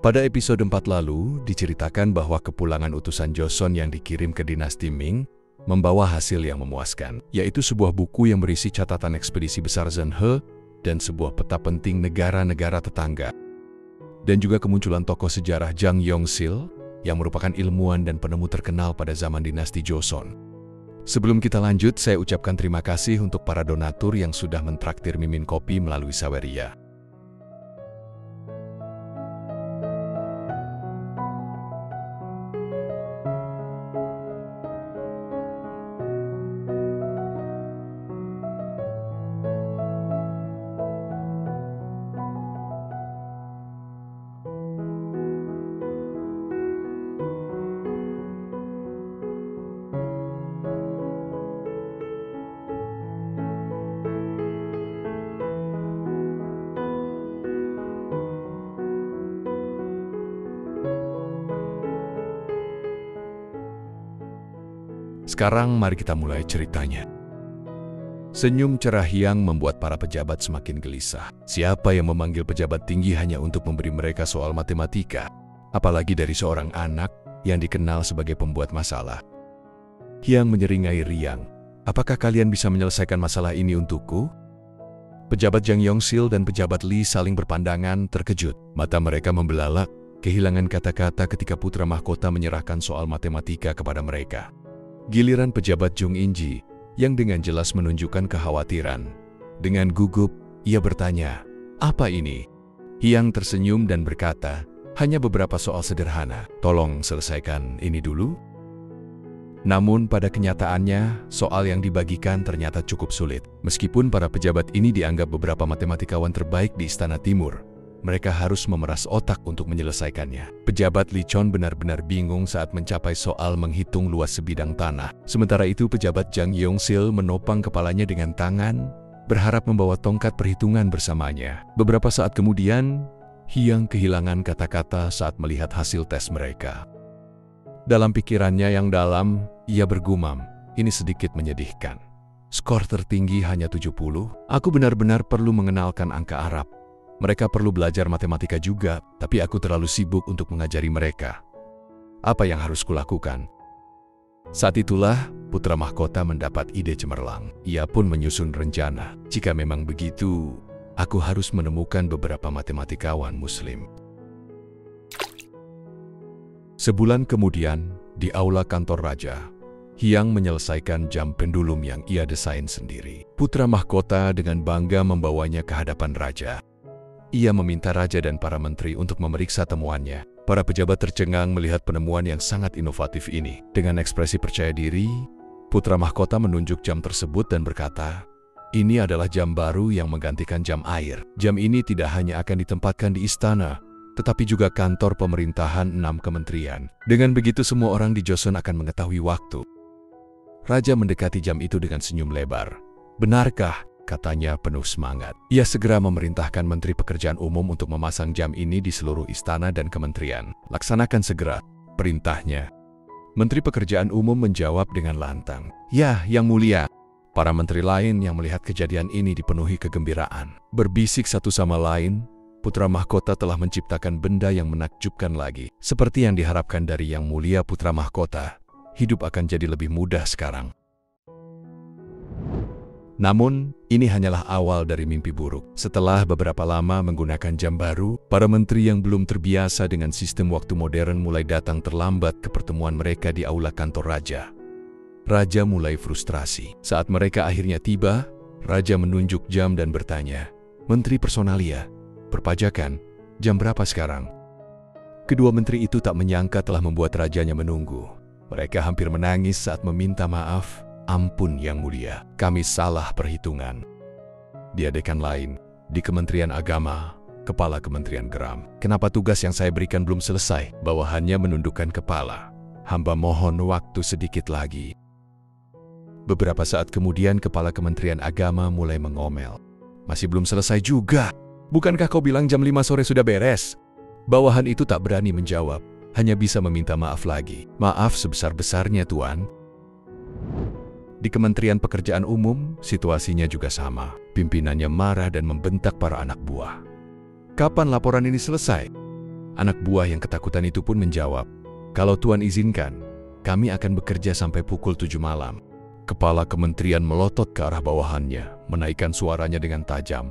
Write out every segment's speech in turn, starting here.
Pada episode 4 lalu, diceritakan bahwa kepulangan utusan Joseon yang dikirim ke dinasti Ming membawa hasil yang memuaskan, yaitu sebuah buku yang berisi catatan ekspedisi besar Zhen He dan sebuah peta penting negara-negara tetangga. Dan juga kemunculan tokoh sejarah Jang Yongsil yang merupakan ilmuwan dan penemu terkenal pada zaman dinasti Joseon. Sebelum kita lanjut, saya ucapkan terima kasih untuk para donatur yang sudah mentraktir Mimin Kopi melalui Saweria. Sekarang mari kita mulai ceritanya. Senyum cerah Hyang membuat para pejabat semakin gelisah. Siapa yang memanggil pejabat tinggi hanya untuk memberi mereka soal matematika? Apalagi dari seorang anak yang dikenal sebagai pembuat masalah. Hyang menyeringai Riang. Apakah kalian bisa menyelesaikan masalah ini untukku? Pejabat Jang Yongsil dan pejabat Li saling berpandangan terkejut. Mata mereka membelalak, kehilangan kata-kata ketika putra mahkota menyerahkan soal matematika kepada mereka. Giliran pejabat Jung Inji, yang dengan jelas menunjukkan kekhawatiran. Dengan gugup, ia bertanya, "Apa ini?" Hyang tersenyum dan berkata, "Hanya beberapa soal sederhana. Tolong selesaikan ini dulu." Namun pada kenyataannya, soal yang dibagikan ternyata cukup sulit. Meskipun para pejabat ini dianggap beberapa matematikawan terbaik di Istana Timur, mereka harus memeras otak untuk menyelesaikannya. Pejabat Li Chon benar-benar bingung saat mencapai soal menghitung luas sebidang tanah. Sementara itu pejabat Jang Yongsil menopang kepalanya dengan tangan, berharap membawa tongkat perhitungan bersamanya. Beberapa saat kemudian, Hyang kehilangan kata-kata saat melihat hasil tes mereka. Dalam pikirannya yang dalam, ia bergumam, ini sedikit menyedihkan. Skor tertinggi hanya 70, aku benar-benar perlu mengenalkan angka Arab. Mereka perlu belajar matematika juga, tapi aku terlalu sibuk untuk mengajari mereka. Apa yang harus kulakukan? Saat itulah, putra mahkota mendapat ide cemerlang. Ia pun menyusun rencana. Jika memang begitu, aku harus menemukan beberapa matematikawan Muslim. Sebulan kemudian, di aula kantor raja, Hyang menyelesaikan jam pendulum yang ia desain sendiri. Putra mahkota dengan bangga membawanya ke hadapan raja. Ia meminta raja dan para menteri untuk memeriksa temuannya. Para pejabat tercengang melihat penemuan yang sangat inovatif ini. Dengan ekspresi percaya diri, putra mahkota menunjuk jam tersebut dan berkata, "Ini adalah jam baru yang menggantikan jam air. Jam ini tidak hanya akan ditempatkan di istana, tetapi juga kantor pemerintahan 6 kementerian. Dengan begitu semua orang di Joseon akan mengetahui waktu." Raja mendekati jam itu dengan senyum lebar. "Benarkah?" katanya penuh semangat. Ia segera memerintahkan Menteri Pekerjaan Umum untuk memasang jam ini di seluruh istana dan kementerian. "Laksanakan segera," perintahnya. Menteri Pekerjaan Umum menjawab dengan lantang, "Ya, Yang Mulia." Para menteri lain yang melihat kejadian ini dipenuhi kegembiraan. Berbisik satu sama lain, putra mahkota telah menciptakan benda yang menakjubkan lagi. Seperti yang diharapkan dari Yang Mulia putra mahkota, hidup akan jadi lebih mudah sekarang. Namun, ini hanyalah awal dari mimpi buruk. Setelah beberapa lama menggunakan jam baru, para menteri yang belum terbiasa dengan sistem waktu modern mulai datang terlambat ke pertemuan mereka di aula kantor raja. Raja mulai frustrasi. Saat mereka akhirnya tiba, raja menunjuk jam dan bertanya, "Menteri Personalia, perpajakan, jam berapa sekarang?" Kedua menteri itu tak menyangka telah membuat rajanya menunggu. Mereka hampir menangis saat meminta maaf. "Ampun Yang Mulia, kami salah perhitungan." Di adegan lain, di Kementerian Agama, Kepala Kementerian Geram, "Kenapa tugas yang saya berikan belum selesai?" Bawahannya menundukkan kepala. "Hamba mohon waktu sedikit lagi." Beberapa saat kemudian Kepala Kementerian Agama mulai mengomel. "Masih belum selesai juga. Bukankah kau bilang jam 5 sore sudah beres?" Bawahan itu tak berani menjawab, hanya bisa meminta maaf lagi. "Maaf sebesar-besarnya, Tuan." Di Kementerian Pekerjaan Umum, situasinya juga sama. Pimpinannya marah dan membentak para anak buah. "Kapan laporan ini selesai? Anak buah yang ketakutan itu pun menjawab, "Kalau Tuan izinkan, kami akan bekerja sampai pukul 7 malam." Kepala kementerian melotot ke arah bawahannya, menaikkan suaranya dengan tajam.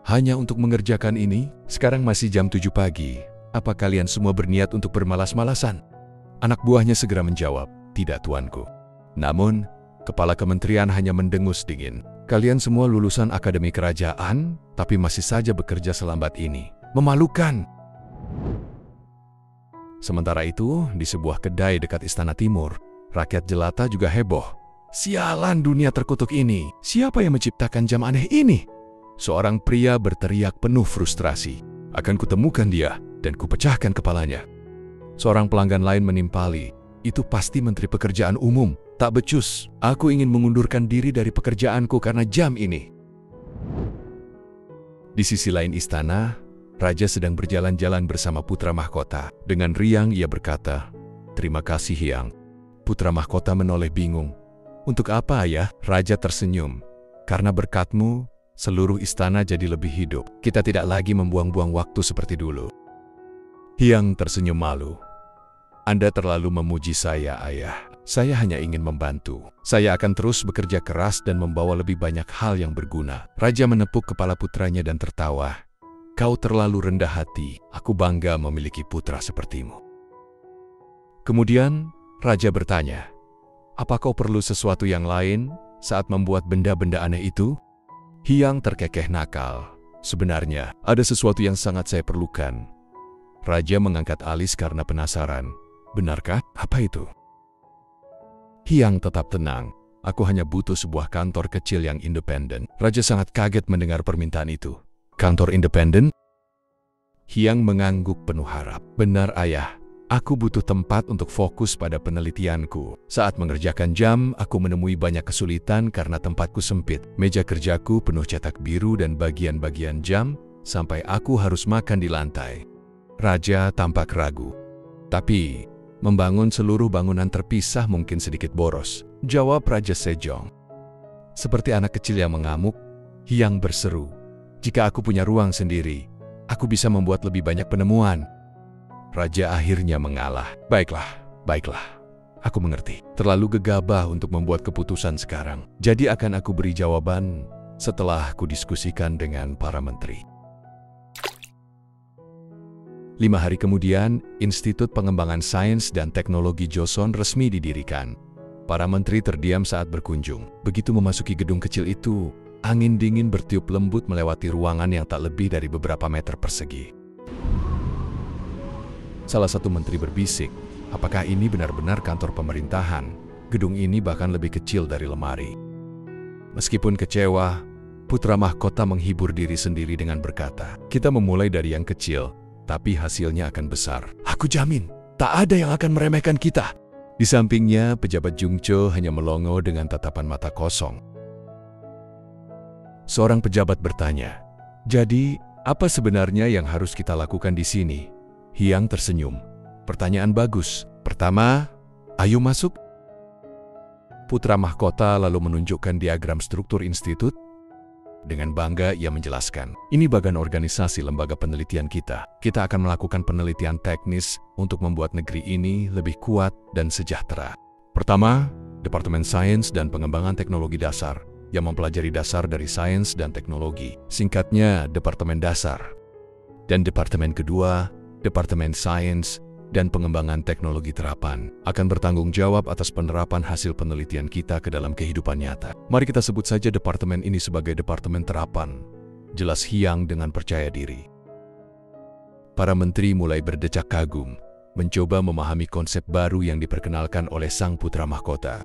"Hanya untuk mengerjakan ini? Sekarang masih jam 7 pagi. Apa kalian semua berniat untuk bermalas-malasan?" Anak buahnya segera menjawab, "Tidak, tuanku." Namun, kepala kementerian hanya mendengus dingin. "Kalian semua lulusan akademi kerajaan, tapi masih saja bekerja selambat ini. Memalukan!" Sementara itu, di sebuah kedai dekat Istana Timur, rakyat jelata juga heboh. "Sialan dunia terkutuk ini! Siapa yang menciptakan jam aneh ini?" Seorang pria berteriak penuh frustrasi. "Akan kutemukan dia dan kupecahkan kepalanya." Seorang pelanggan lain menimpali, "Itu pasti Menteri Pekerjaan Umum. Tak becus. Aku ingin mengundurkan diri dari pekerjaanku karena jam ini." Di sisi lain istana, raja sedang berjalan-jalan bersama putra mahkota. Dengan riang ia berkata, "Terima kasih, Hyang." Putra mahkota menoleh bingung. "Untuk apa, ayah?" Raja tersenyum. "Karena berkatmu, seluruh istana jadi lebih hidup. Kita tidak lagi membuang-buang waktu seperti dulu." Hyang tersenyum malu. "Anda terlalu memuji saya, ayah. Saya hanya ingin membantu. Saya akan terus bekerja keras dan membawa lebih banyak hal yang berguna." Raja menepuk kepala putranya dan tertawa. "Kau terlalu rendah hati. Aku bangga memiliki putra sepertimu." Kemudian, raja bertanya, "Apa kau perlu sesuatu yang lain saat membuat benda-benda aneh itu?" Hyang terkekeh nakal. "Sebenarnya, ada sesuatu yang sangat saya perlukan." Raja mengangkat alis karena penasaran. "Benarkah? Apa itu?" Hyang tetap tenang. "Aku hanya butuh sebuah kantor kecil yang independen." Raja sangat kaget mendengar permintaan itu. "Kantor independen?" Hyang mengangguk penuh harap. "Benar, ayah. Aku butuh tempat untuk fokus pada penelitianku. Saat mengerjakan jam, aku menemui banyak kesulitan karena tempatku sempit. Meja kerjaku penuh cetak biru dan bagian-bagian jam, sampai aku harus makan di lantai." Raja tampak ragu. "Tapi, membangun seluruh bangunan terpisah mungkin sedikit boros," jawab Raja Sejong. Seperti anak kecil yang mengamuk, Hyang berseru, "Jika aku punya ruang sendiri, aku bisa membuat lebih banyak penemuan." Raja akhirnya mengalah. Baiklah. Aku mengerti. Terlalu gegabah untuk membuat keputusan sekarang. Jadi akan aku beri jawaban setelah aku diskusikan dengan para menteri." 5 hari kemudian, Institut Pengembangan Sains dan Teknologi Joseon resmi didirikan. Para menteri terdiam saat berkunjung. Begitu memasuki gedung kecil itu, angin dingin bertiup lembut melewati ruangan yang tak lebih dari beberapa meter persegi. Salah satu menteri berbisik, "Apakah ini benar-benar kantor pemerintahan? Gedung ini bahkan lebih kecil dari lemari." Meskipun kecewa, putra mahkota menghibur diri sendiri dengan berkata, "Kita memulai dari yang kecil, tapi hasilnya akan besar. Aku jamin, tak ada yang akan meremehkan kita." Di sampingnya, pejabat Jungcho hanya melongo dengan tatapan mata kosong. Seorang pejabat bertanya, "Jadi, apa sebenarnya yang harus kita lakukan di sini?" Hyang tersenyum. "Pertanyaan bagus. Pertama, ayo masuk." Putra mahkota lalu menunjukkan diagram struktur institut. Dengan bangga ia menjelaskan, "Ini bagian organisasi lembaga penelitian kita. Kita akan melakukan penelitian teknis untuk membuat negeri ini lebih kuat dan sejahtera. Pertama, Departemen Sains dan Pengembangan Teknologi Dasar, yang mempelajari dasar dari sains dan teknologi. Singkatnya, Departemen Dasar. Dan Departemen kedua, Departemen Sains dan Pengembangan Teknologi Terapan, akan bertanggung jawab atas penerapan hasil penelitian kita ke dalam kehidupan nyata. Mari kita sebut saja departemen ini sebagai Departemen Terapan," jelas Hyang dengan percaya diri. Para menteri mulai berdecak kagum, mencoba memahami konsep baru yang diperkenalkan oleh sang putra mahkota.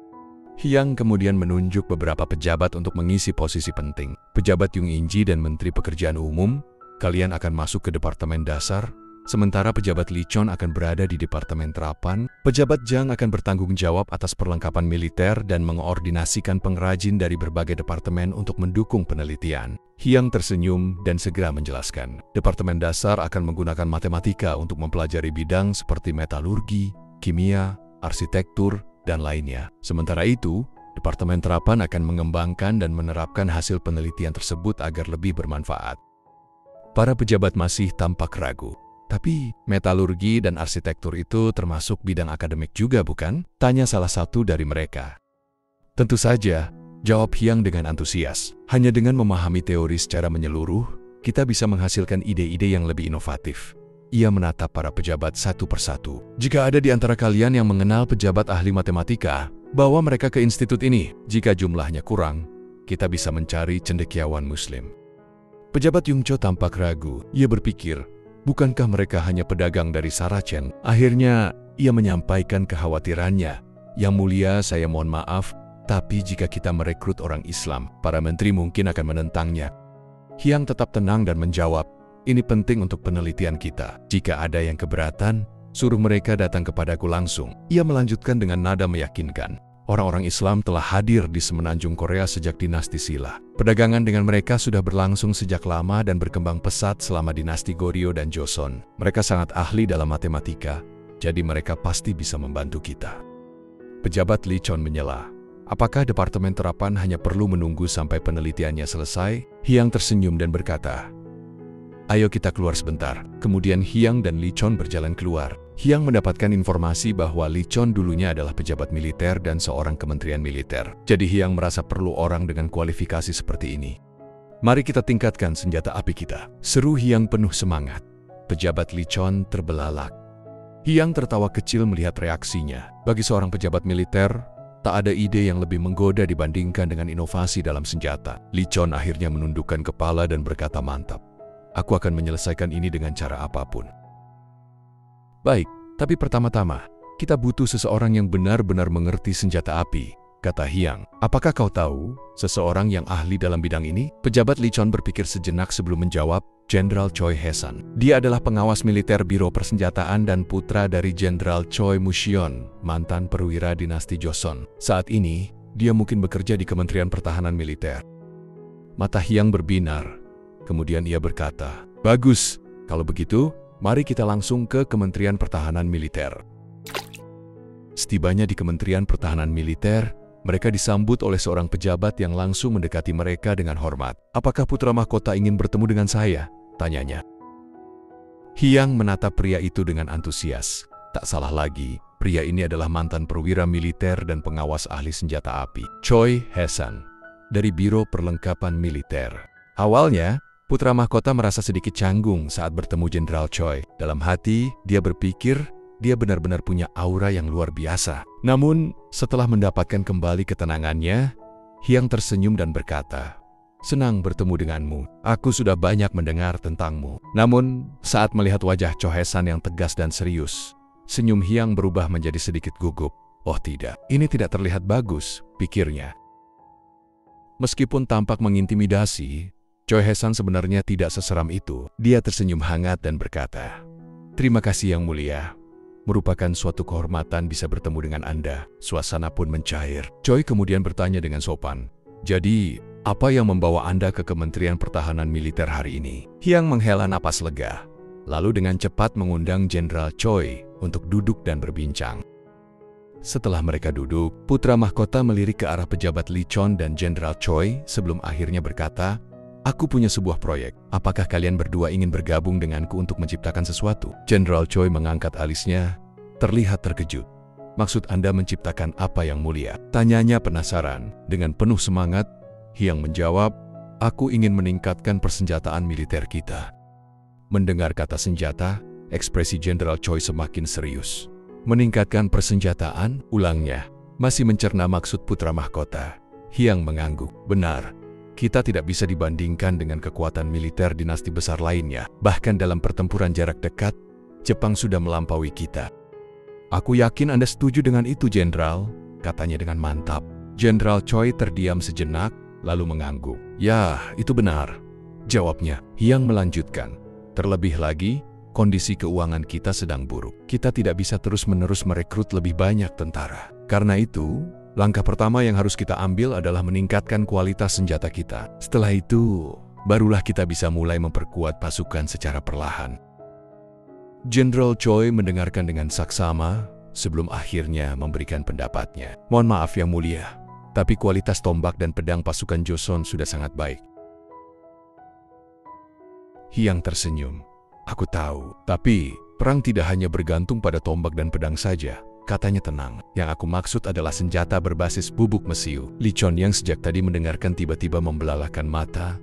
Hyang kemudian menunjuk beberapa pejabat untuk mengisi posisi penting. Pejabat Yung Inji dan Menteri Pekerjaan Umum, kalian akan masuk ke Departemen Dasar, sementara pejabat Lee Chon akan berada di Departemen Terapan. Pejabat Jang akan bertanggung jawab atas perlengkapan militer dan mengoordinasikan pengrajin dari berbagai departemen untuk mendukung penelitian. Hyang tersenyum dan segera menjelaskan, Departemen Dasar akan menggunakan matematika untuk mempelajari bidang seperti metalurgi, kimia, arsitektur, dan lainnya. Sementara itu, Departemen Terapan akan mengembangkan dan menerapkan hasil penelitian tersebut agar lebih bermanfaat. Para pejabat masih tampak ragu. Tapi metalurgi dan arsitektur itu termasuk bidang akademik juga bukan? Tanya salah satu dari mereka. Tentu saja, jawab Hyang dengan antusias. Hanya dengan memahami teori secara menyeluruh, kita bisa menghasilkan ide-ide yang lebih inovatif. Ia menatap para pejabat satu persatu. Jika ada di antara kalian yang mengenal pejabat ahli matematika, bawa mereka ke institut ini. Jika jumlahnya kurang, kita bisa mencari cendekiawan muslim. Pejabat Yungcho tampak ragu. Ia berpikir, bukankah mereka hanya pedagang dari Saracen? Akhirnya, ia menyampaikan kekhawatirannya. Yang mulia, saya mohon maaf, tapi jika kita merekrut orang Islam, para menteri mungkin akan menentangnya. Hyang tetap tenang dan menjawab, ini penting untuk penelitian kita. Jika ada yang keberatan, suruh mereka datang kepadaku langsung. Ia melanjutkan dengan nada meyakinkan. Orang-orang Islam telah hadir di semenanjung Korea sejak dinasti Silla. Perdagangan dengan mereka sudah berlangsung sejak lama dan berkembang pesat selama dinasti Goryeo dan Joseon. Mereka sangat ahli dalam matematika, jadi mereka pasti bisa membantu kita. Pejabat Lee Chon menyela. Apakah Departemen Terapan hanya perlu menunggu sampai penelitiannya selesai? Hyang tersenyum dan berkata, ayo kita keluar sebentar. Kemudian Hyang dan Lee Chon berjalan keluar. Hyang mendapatkan informasi bahwa Lee Chon dulunya adalah pejabat militer dan seorang kementerian militer. Jadi Hyang merasa perlu orang dengan kualifikasi seperti ini. Mari kita tingkatkan senjata api kita. Seru Hyang penuh semangat. Pejabat Lee Chon terbelalak. Hyang tertawa kecil melihat reaksinya. Bagi seorang pejabat militer, tak ada ide yang lebih menggoda dibandingkan dengan inovasi dalam senjata. Lee Chon akhirnya menundukkan kepala dan berkata mantap. Aku akan menyelesaikan ini dengan cara apapun. Baik, tapi pertama-tama, kita butuh seseorang yang benar-benar mengerti senjata api, kata Hyang. Apakah kau tahu seseorang yang ahli dalam bidang ini? Pejabat Lee Chon berpikir sejenak sebelum menjawab, Jenderal Choi Hae-san. Dia adalah pengawas militer Biro Persenjataan dan putra dari Jenderal Choi Moo-syeon, mantan perwira dinasti Joseon. Saat ini, dia mungkin bekerja di Kementerian Pertahanan Militer. Mata Hyang berbinar. Kemudian ia berkata, bagus, kalau begitu, mari kita langsung ke Kementerian Pertahanan Militer. Setibanya di Kementerian Pertahanan Militer, mereka disambut oleh seorang pejabat yang langsung mendekati mereka dengan hormat. Apakah putra mahkota ingin bertemu dengan saya? Tanyanya. Hyang menatap pria itu dengan antusias. Tak salah lagi, pria ini adalah mantan perwira militer dan pengawas ahli senjata api, Choi Hae-san, dari Biro Perlengkapan Militer. Awalnya, putra mahkota merasa sedikit canggung saat bertemu Jenderal Choi. Dalam hati, dia berpikir dia benar-benar punya aura yang luar biasa. Namun, setelah mendapatkan kembali ketenangannya, Hyang tersenyum dan berkata, senang bertemu denganmu. Aku sudah banyak mendengar tentangmu. Namun, saat melihat wajah Choi Hae-san yang tegas dan serius, senyum Hyang berubah menjadi sedikit gugup. Oh tidak, ini tidak terlihat bagus, pikirnya. Meskipun tampak mengintimidasi, Choi Hae-san sebenarnya tidak seseram itu. Dia tersenyum hangat dan berkata, terima kasih Yang Mulia. Merupakan suatu kehormatan bisa bertemu dengan Anda. Suasana pun mencair. Choi kemudian bertanya dengan sopan, jadi, apa yang membawa Anda ke Kementerian Pertahanan Militer hari ini? Hyang menghela napas lega, lalu dengan cepat mengundang Jenderal Choi untuk duduk dan berbincang. Setelah mereka duduk, putra mahkota melirik ke arah pejabat Lee Chon dan Jenderal Choi sebelum akhirnya berkata, aku punya sebuah proyek. Apakah kalian berdua ingin bergabung denganku untuk menciptakan sesuatu? Jenderal Choi mengangkat alisnya, terlihat terkejut. Maksud Anda menciptakan apa Yang Mulia? Tanyanya penasaran. Dengan penuh semangat, Hyang menjawab, aku ingin meningkatkan persenjataan militer kita. Mendengar kata senjata, ekspresi Jenderal Choi semakin serius. Meningkatkan persenjataan, ulangnya. Masih mencerna maksud putra mahkota. Hyang mengangguk. Benar. Kita tidak bisa dibandingkan dengan kekuatan militer dinasti besar lainnya. Bahkan dalam pertempuran jarak dekat, Jepang sudah melampaui kita. Aku yakin Anda setuju dengan itu, Jenderal, katanya dengan mantap. Jenderal Choi terdiam sejenak, lalu mengangguk. Ya, itu benar, jawabnya. Hyang melanjutkan. Terlebih lagi, kondisi keuangan kita sedang buruk. Kita tidak bisa terus-menerus merekrut lebih banyak tentara. Karena itu, langkah pertama yang harus kita ambil adalah meningkatkan kualitas senjata kita. Setelah itu, barulah kita bisa mulai memperkuat pasukan secara perlahan. Jenderal Choi mendengarkan dengan saksama sebelum akhirnya memberikan pendapatnya. Mohon maaf Yang Mulia, tapi kualitas tombak dan pedang pasukan Joseon sudah sangat baik. Hyang tersenyum. Aku tahu, tapi perang tidak hanya bergantung pada tombak dan pedang saja. Katanya tenang. Yang aku maksud adalah senjata berbasis bubuk mesiu. Li Chon yang sejak tadi mendengarkan tiba-tiba membelalakkan mata.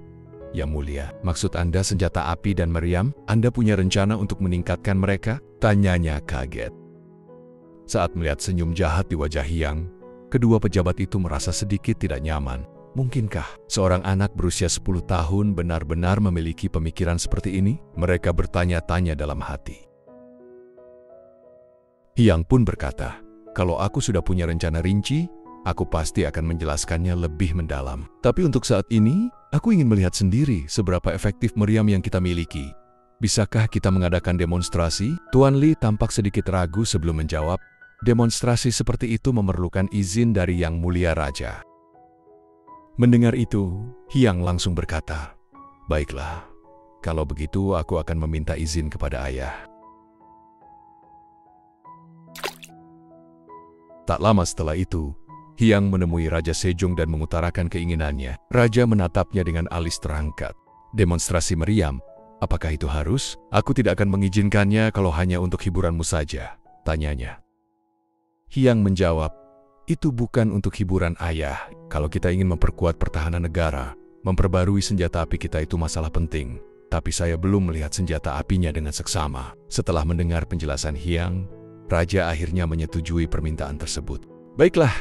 Yang mulia, maksud Anda senjata api dan meriam? Anda punya rencana untuk meningkatkan mereka? Tanyanya kaget. Saat melihat senyum jahat di wajah Hyang, kedua pejabat itu merasa sedikit tidak nyaman. Mungkinkah seorang anak berusia 10 tahun benar-benar memiliki pemikiran seperti ini? Mereka bertanya-tanya dalam hati. Hyang pun berkata, kalau aku sudah punya rencana rinci, aku pasti akan menjelaskannya lebih mendalam. Tapi untuk saat ini, aku ingin melihat sendiri seberapa efektif meriam yang kita miliki. Bisakah kita mengadakan demonstrasi? Tuan Li tampak sedikit ragu sebelum menjawab. Demonstrasi seperti itu memerlukan izin dari Yang Mulia Raja. Mendengar itu, Hyang langsung berkata, baiklah, kalau begitu aku akan meminta izin kepada ayah. Tak lama setelah itu, Hyang menemui Raja Sejong dan mengutarakan keinginannya. Raja menatapnya dengan alis terangkat. Demonstrasi meriam, apakah itu harus? Aku tidak akan mengizinkannya kalau hanya untuk hiburanmu saja, tanyanya. Hyang menjawab, itu bukan untuk hiburan ayah. Kalau kita ingin memperkuat pertahanan negara, memperbarui senjata api kita itu masalah penting. Tapi saya belum melihat senjata apinya dengan seksama. Setelah mendengar penjelasan Hyang, Raja akhirnya menyetujui permintaan tersebut. Baiklah,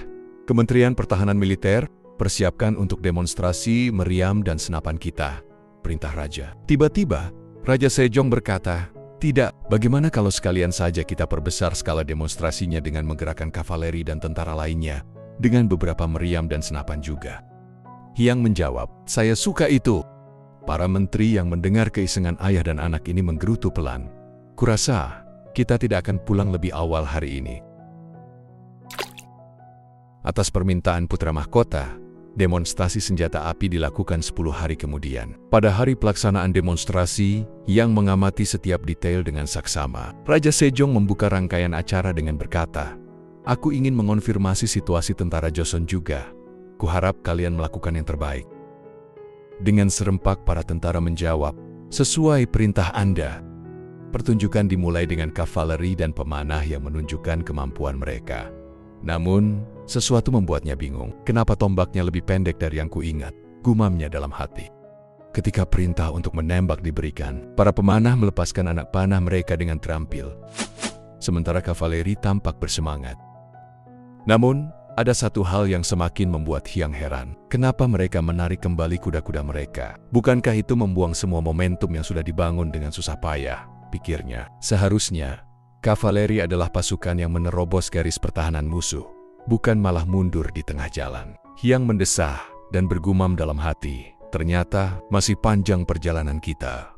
Kementerian Pertahanan Militer, persiapkan untuk demonstrasi meriam dan senapan kita, perintah Raja. Tiba-tiba, Raja Sejong berkata, tidak, bagaimana kalau sekalian saja kita perbesar skala demonstrasinya dengan menggerakkan kavaleri dan tentara lainnya, dengan beberapa meriam dan senapan juga. Hyang menjawab, saya suka itu. Para menteri yang mendengar keisengan ayah dan anak ini menggerutu pelan. Kurasa, kita tidak akan pulang lebih awal hari ini. Atas permintaan putra mahkota, demonstrasi senjata api dilakukan 10 hari kemudian. Pada hari pelaksanaan demonstrasi, Yang mengamati setiap detail dengan saksama. Raja Sejong membuka rangkaian acara dengan berkata, aku ingin mengonfirmasi situasi tentara Joseon juga. Kuharap kalian melakukan yang terbaik. Dengan serempak para tentara menjawab, sesuai perintah Anda. Pertunjukan dimulai dengan kavaleri dan pemanah yang menunjukkan kemampuan mereka. Namun, sesuatu membuatnya bingung. Kenapa tombaknya lebih pendek dari yang kuingat? Gumamnya dalam hati. Ketika perintah untuk menembak diberikan, para pemanah melepaskan anak panah mereka dengan terampil. Sementara kavaleri tampak bersemangat. Namun, ada satu hal yang semakin membuat Hyang heran. Kenapa mereka menarik kembali kuda-kuda mereka? Bukankah itu membuang semua momentum yang sudah dibangun dengan susah payah? Pikirnya, seharusnya kavaleri adalah pasukan yang menerobos garis pertahanan musuh, bukan malah mundur di tengah jalan. Hyang mendesah dan bergumam dalam hati, ternyata masih panjang perjalanan kita.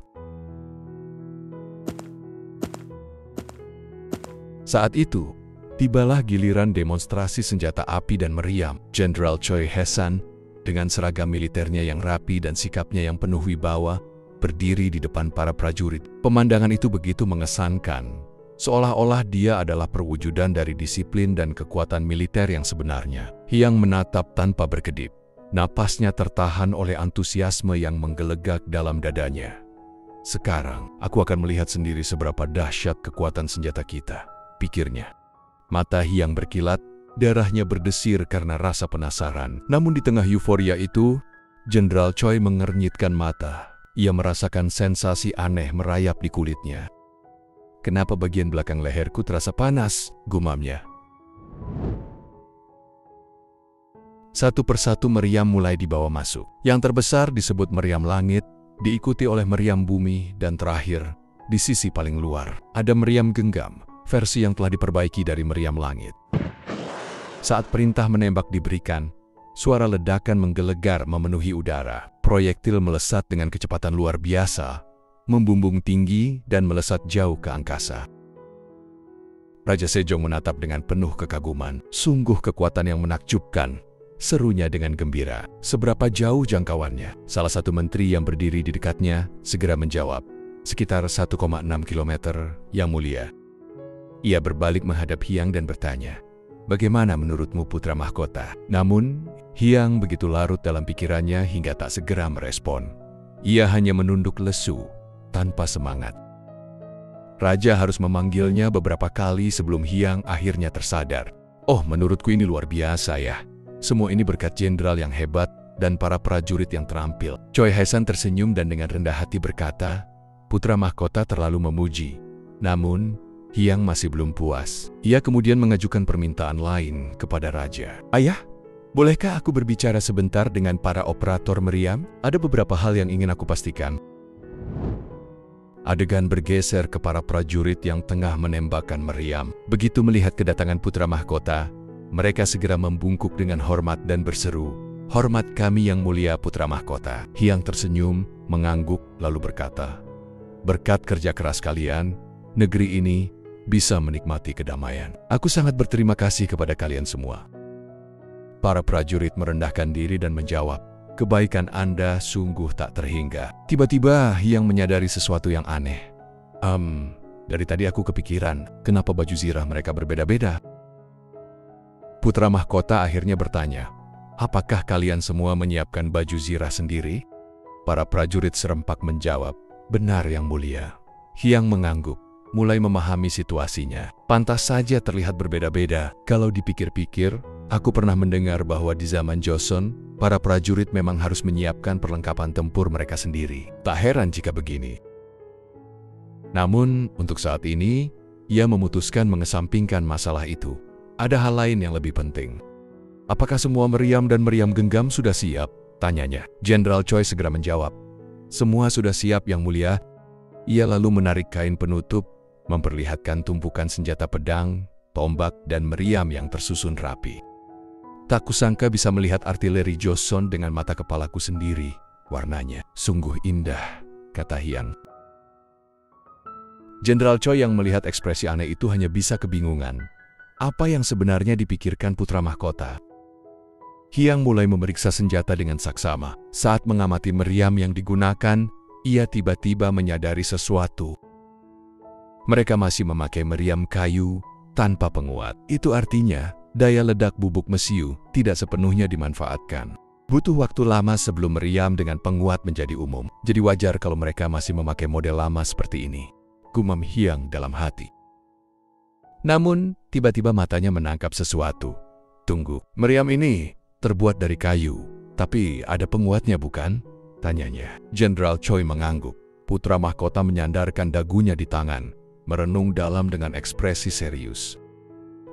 Saat itu, tibalah giliran demonstrasi senjata api dan meriam. Jenderal Choi Hae-san, dengan seragam militernya yang rapi dan sikapnya yang penuh wibawa, berdiri di depan para prajurit. Pemandangan itu begitu mengesankan, seolah-olah dia adalah perwujudan dari disiplin dan kekuatan militer yang sebenarnya. Hyang menatap tanpa berkedip. Napasnya tertahan oleh antusiasme yang menggelegak dalam dadanya. Sekarang, aku akan melihat sendiri seberapa dahsyat kekuatan senjata kita, pikirnya. Mata Hyang berkilat, darahnya berdesir karena rasa penasaran. Namun di tengah euforia itu, Jenderal Choi mengernyitkan mata. Ia merasakan sensasi aneh merayap di kulitnya. Kenapa bagian belakang leherku terasa panas? Gumamnya. Satu persatu meriam mulai dibawa masuk. Yang terbesar disebut meriam langit, diikuti oleh meriam bumi, dan terakhir, di sisi paling luar, ada meriam genggam, versi yang telah diperbaiki dari meriam langit. Saat perintah menembak diberikan, suara ledakan menggelegar memenuhi udara. Proyektil melesat dengan kecepatan luar biasa, membumbung tinggi dan melesat jauh ke angkasa. Raja Sejong menatap dengan penuh kekaguman. Sungguh kekuatan yang menakjubkan, serunya dengan gembira. Seberapa jauh jangkauannya? Salah satu menteri yang berdiri di dekatnya segera menjawab, sekitar 1,6 kilometer, Yang Mulia. Ia berbalik menghadap Hyang dan bertanya, bagaimana menurutmu putra mahkota? Namun, Hyang begitu larut dalam pikirannya hingga tak segera merespon. Ia hanya menunduk lesu, tanpa semangat. Raja harus memanggilnya beberapa kali sebelum Hyang akhirnya tersadar. Oh, menurutku ini luar biasa ya. Semua ini berkat jenderal yang hebat dan para prajurit yang terampil. Choi Hae-san tersenyum dan dengan rendah hati berkata, putra mahkota terlalu memuji. Namun, Hyang masih belum puas. Ia kemudian mengajukan permintaan lain kepada raja. Ayah, bolehkah aku berbicara sebentar dengan para operator meriam? Ada beberapa hal yang ingin aku pastikan. Adegan bergeser ke para prajurit yang tengah menembakkan meriam. Begitu melihat kedatangan putra mahkota, mereka segera membungkuk dengan hormat dan berseru, hormat kami yang mulia putra mahkota. Hyang tersenyum, mengangguk, lalu berkata, berkat kerja keras kalian, negeri ini bisa menikmati kedamaian. Aku sangat berterima kasih kepada kalian semua. Para prajurit merendahkan diri dan menjawab, kebaikan Anda sungguh tak terhingga. Tiba-tiba Hyang menyadari sesuatu yang aneh. Dari tadi aku kepikiran, kenapa baju zirah mereka berbeda-beda? Putra mahkota akhirnya bertanya, apakah kalian semua menyiapkan baju zirah sendiri? Para prajurit serempak menjawab, benar yang mulia. Hyang mengangguk, mulai memahami situasinya. Pantas saja terlihat berbeda-beda. Kalau dipikir-pikir, aku pernah mendengar bahwa di zaman Joseon, para prajurit memang harus menyiapkan perlengkapan tempur mereka sendiri. Tak heran jika begini. Namun, untuk saat ini, ia memutuskan mengesampingkan masalah itu. Ada hal lain yang lebih penting. Apakah semua meriam dan meriam genggam sudah siap? Tanyanya. Jenderal Choi segera menjawab. Semua sudah siap yang mulia. Ia lalu menarik kain penutup, memperlihatkan tumpukan senjata pedang, tombak, dan meriam yang tersusun rapi. Tak kusangka bisa melihat artileri Joseon dengan mata kepalaku sendiri. Warnanya sungguh indah, kata Hyang. Jenderal Choi yang melihat ekspresi aneh itu hanya bisa kebingungan. Apa yang sebenarnya dipikirkan putra mahkota? Hyang mulai memeriksa senjata dengan saksama. Saat mengamati meriam yang digunakan, ia tiba-tiba menyadari sesuatu. Mereka masih memakai meriam kayu tanpa penguat. Itu artinya, daya ledak bubuk mesiu tidak sepenuhnya dimanfaatkan. Butuh waktu lama sebelum meriam dengan penguat menjadi umum. Jadi wajar kalau mereka masih memakai model lama seperti ini. Gumam Hyang dalam hati. Namun, tiba-tiba matanya menangkap sesuatu. Tunggu, meriam ini terbuat dari kayu, tapi ada penguatnya bukan? Tanyanya. Jenderal Choi mengangguk. Putra mahkota menyandarkan dagunya di tangan, merenung dalam dengan ekspresi serius.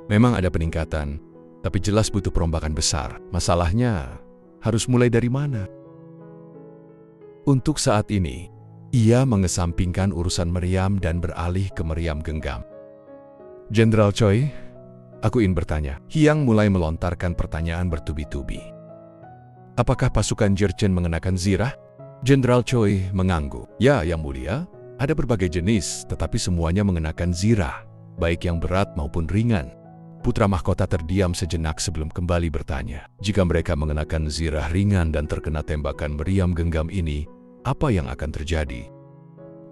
Memang ada peningkatan, tapi jelas butuh perombakan besar. Masalahnya, harus mulai dari mana? Untuk saat ini, ia mengesampingkan urusan meriam dan beralih ke meriam genggam. Jenderal Choi, aku ingin bertanya. Hyang mulai melontarkan pertanyaan bertubi-tubi. Apakah pasukan Jurchen mengenakan zirah? Jenderal Choi mengangguk. Ya, yang mulia, ada berbagai jenis, tetapi semuanya mengenakan zirah, baik yang berat maupun ringan. Putra mahkota terdiam sejenak sebelum kembali bertanya. Jika mereka mengenakan zirah ringan dan terkena tembakan meriam genggam ini, apa yang akan terjadi?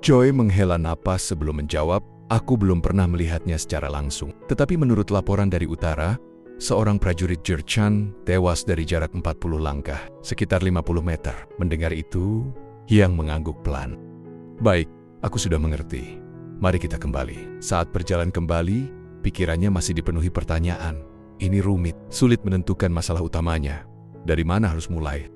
Choi menghela napas sebelum menjawab, aku belum pernah melihatnya secara langsung. Tetapi menurut laporan dari utara, seorang prajurit Jurchen tewas dari jarak 40 langkah, sekitar 50 meter. Mendengar itu, Hyang mengangguk pelan. Baik, aku sudah mengerti. Mari kita kembali. Saat berjalan kembali, pikirannya masih dipenuhi pertanyaan. Ini rumit, sulit menentukan masalah utamanya. Dari mana harus mulai?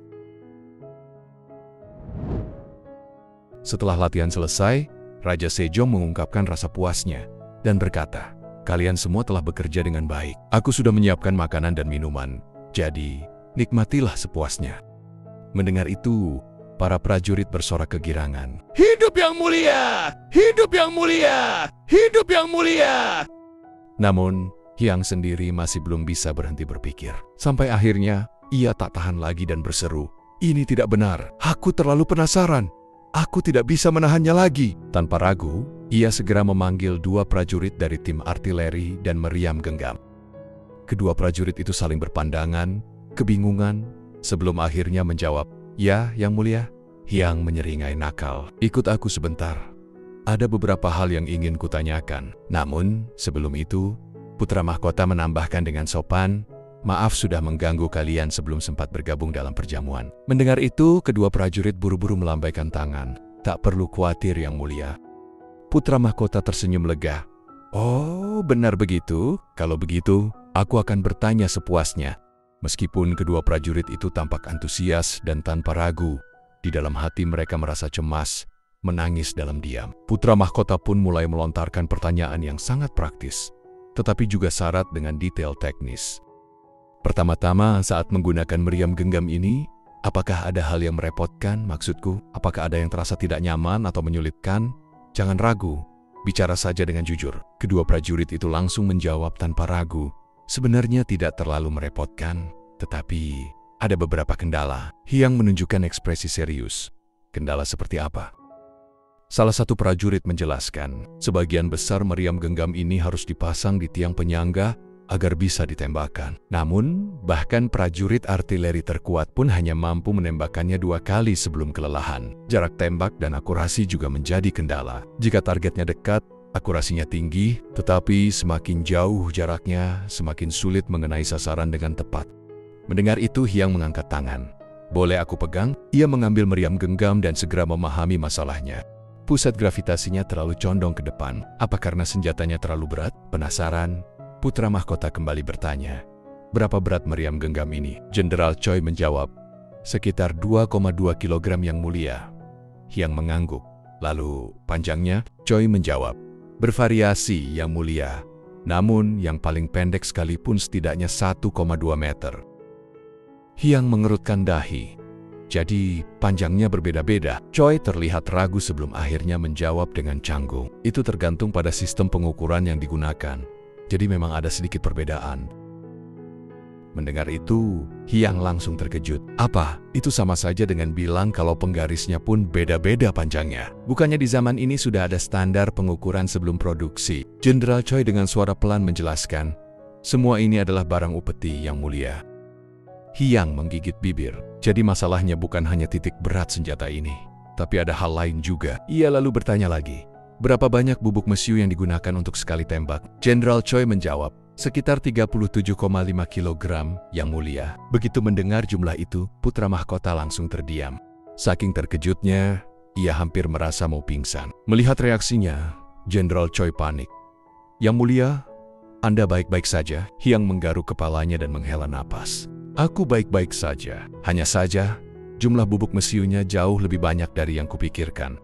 Setelah latihan selesai, Raja Sejong mengungkapkan rasa puasnya dan berkata, kalian semua telah bekerja dengan baik. Aku sudah menyiapkan makanan dan minuman, jadi nikmatilah sepuasnya. Mendengar itu, para prajurit bersorak kegirangan. Hidup yang mulia! Hidup yang mulia! Hidup yang mulia! Namun, Hyang sendiri masih belum bisa berhenti berpikir. Sampai akhirnya, ia tak tahan lagi dan berseru, ini tidak benar. Aku terlalu penasaran. Aku tidak bisa menahannya lagi. Tanpa ragu, ia segera memanggil 2 prajurit dari tim artileri dan meriam genggam. Kedua prajurit itu saling berpandangan, kebingungan, sebelum akhirnya menjawab, ya, yang mulia. Hyang menyeringai nakal. Ikut aku sebentar. Ada beberapa hal yang ingin kutanyakan. Namun, sebelum itu, putra mahkota menambahkan dengan sopan, maaf sudah mengganggu kalian sebelum sempat bergabung dalam perjamuan. Mendengar itu, kedua prajurit buru-buru melambaikan tangan. Tak perlu khawatir yang mulia. Putra mahkota tersenyum lega. Oh, benar begitu? Kalau begitu, aku akan bertanya sepuasnya. Meskipun kedua prajurit itu tampak antusias dan tanpa ragu, di dalam hati mereka merasa cemas, menangis dalam diam. Putra mahkota pun mulai melontarkan pertanyaan yang sangat praktis, tetapi juga syarat dengan detail teknis. Pertama-tama, saat menggunakan meriam genggam ini, apakah ada hal yang merepotkan? Maksudku, apakah ada yang terasa tidak nyaman atau menyulitkan? Jangan ragu, bicara saja dengan jujur. Kedua prajurit itu langsung menjawab tanpa ragu. Sebenarnya tidak terlalu merepotkan, tetapi ada beberapa kendala. Hyang menunjukkan ekspresi serius. Kendala seperti apa? Salah satu prajurit menjelaskan, sebagian besar meriam genggam ini harus dipasang di tiang penyangga agar bisa ditembakkan. Namun, bahkan prajurit artileri terkuat pun hanya mampu menembakkannya 2 kali sebelum kelelahan. Jarak tembak dan akurasi juga menjadi kendala. Jika targetnya dekat, akurasinya tinggi, tetapi semakin jauh jaraknya, semakin sulit mengenai sasaran dengan tepat. Mendengar itu, Hyang mengangkat tangan. Boleh aku pegang? Ia mengambil meriam genggam dan segera memahami masalahnya. Pusat gravitasinya terlalu condong ke depan. Apa karena senjatanya terlalu berat? Penasaran? Putra mahkota kembali bertanya, berapa berat meriam genggam ini? Jenderal Choi menjawab, sekitar 2,2 kg yang mulia. Hyang mengangguk. Lalu, panjangnya? Choi menjawab, bervariasi yang mulia. Namun, yang paling pendek sekalipun setidaknya 1,2 meter. Hyang mengerutkan dahi. Jadi, panjangnya berbeda-beda. Choi terlihat ragu sebelum akhirnya menjawab dengan canggung. Itu tergantung pada sistem pengukuran yang digunakan. Jadi memang ada sedikit perbedaan. Mendengar itu, Hyang langsung terkejut. Apa? Itu sama saja dengan bilang kalau penggarisnya pun beda-beda panjangnya. Bukannya di zaman ini sudah ada standar pengukuran sebelum produksi? Jenderal Choi dengan suara pelan menjelaskan, semua ini adalah barang upeti yang mulia. Hyang menggigit bibir. Jadi masalahnya bukan hanya titik berat senjata ini, tapi ada hal lain juga. Ia lalu bertanya lagi. Berapa banyak bubuk mesiu yang digunakan untuk sekali tembak? Jenderal Choi menjawab, sekitar 37,5 kg yang mulia. Begitu mendengar jumlah itu, putra mahkota langsung terdiam. Saking terkejutnya, ia hampir merasa mau pingsan. Melihat reaksinya, Jenderal Choi panik. Yang mulia, Anda baik-baik saja? Hyang menggaruk kepalanya dan menghela napas. Aku baik-baik saja. Hanya saja, jumlah bubuk mesiunya jauh lebih banyak dari yang kupikirkan.